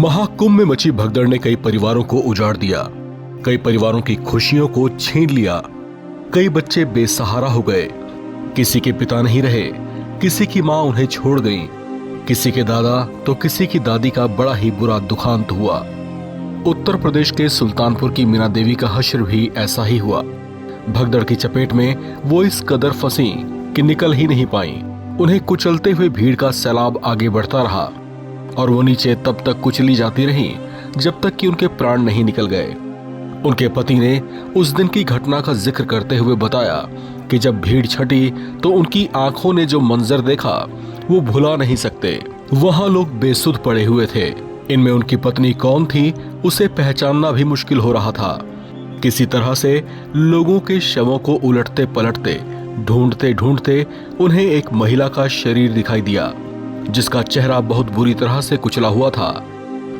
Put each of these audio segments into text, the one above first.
महाकुंभ में मची भगदड़ ने कई परिवारों को उजाड़ दिया, कई परिवारों की खुशियों को छीन लिया, कई बच्चे बेसहारा हो गए। किसी के पिता नहीं रहे, किसी की मां उन्हें छोड़ गई, किसी के दादा तो किसी की दादी का बड़ा ही बुरा दुखांत हुआ। उत्तर प्रदेश के सुल्तानपुर की मीना देवी का हश्र भी ऐसा ही हुआ। भगदड़ की चपेट में वो इस कदर फंसी कि निकल ही नहीं पाई। उन्हें कुचलते हुए भीड़ का सैलाब आगे बढ़ता रहा और वो नीचे तब तक कुचली जाती रही जब तक कि उनके प्राण नहीं निकल गए। उनके पति ने उस दिन की घटना का जिक्र करते हुए बताया कि जब भीड़ छटी तो उनकी आंखों ने जो मंजर देखा वो भुला नहीं सकते। वहां लोग बेसुध पड़े हुए थे। इनमें उनकी पत्नी कौन थी उसे पहचानना भी मुश्किल हो रहा था। किसी तरह से लोगों के शवों को उलटते पलटते ढूंढते ढूंढते उन्हें एक महिला का शरीर दिखाई दिया जिसका चेहरा बहुत बुरी तरह से कुचला हुआ था।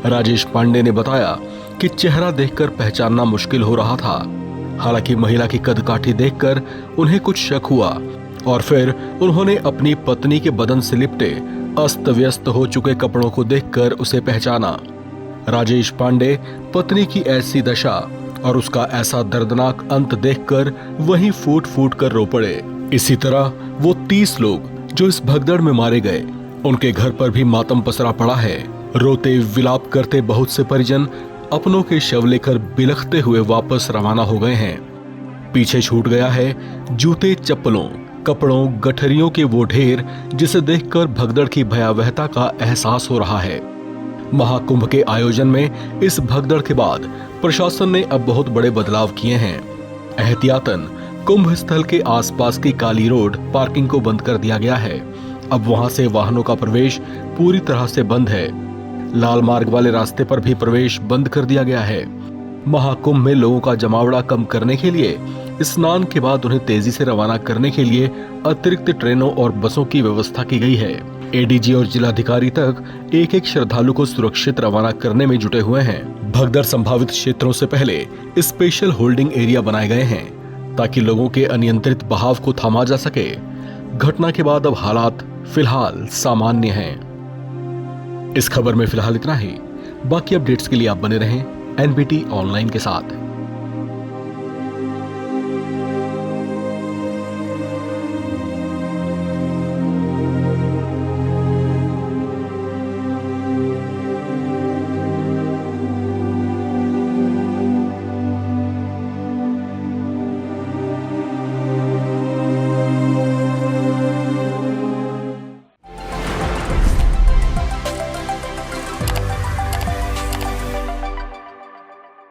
राजेश पांडे ने बताया कि चेहरा देखकर पहचानना मुश्किल हो रहा था। हालांकि महिला की कदकाठी देखकर उन्हें कुछ शक हुआ और फिर उन्होंने अपनी पत्नी के बदन से लिपटे अस्त व्यस्त हो चुके कपड़ों को देखकर उसे पहचाना। राजेश पांडे पत्नी की ऐसी दशा और उसका ऐसा दर्दनाक अंत देखकर वहीं फूट फूट कर रो पड़े। इसी तरह वो 30 लोग जो इस भगदड़ में मारे गए, उनके घर पर भी मातम पसरा पड़ा है। रोते विलाप करते बहुत से परिजन अपनों के शव लेकर बिलखते हुए वापस रवाना हो गए हैं। पीछे छूट गया है जूते चप्पलों कपड़ों गठरियों के वो ढेर जिसे देखकर भगदड़ की भयावहता का एहसास हो रहा है। महाकुंभ के आयोजन में इस भगदड़ के बाद प्रशासन ने अब बहुत बड़े बदलाव किए हैं। एहतियातन कुंभ स्थल के आसपास की काली रोड पार्किंग को बंद कर दिया गया है। अब वहां से वाहनों का प्रवेश पूरी तरह से बंद है। लाल मार्ग वाले रास्ते पर भी प्रवेश बंद कर दिया गया है। महाकुंभ में लोगों का जमावड़ा कम करने के लिए स्नान के बाद उन्हें तेजी से रवाना करने के लिए अतिरिक्त ट्रेनों और बसों की व्यवस्था की गई है। एडीजी और जिलाधिकारी तक एक एक श्रद्धालु को सुरक्षित रवाना करने में जुटे हुए हैं। भगदड़ संभावित क्षेत्रों से पहले स्पेशल होल्डिंग एरिया बनाए गए हैं ताकि लोगों के अनियंत्रित बहाव को थामा जा सके। घटना के बाद अब हालात फिलहाल सामान्य हैं। इस खबर में फिलहाल इतना ही। बाकी अपडेट्स के लिए आप बने रहें एनबीटी ऑनलाइन के साथ।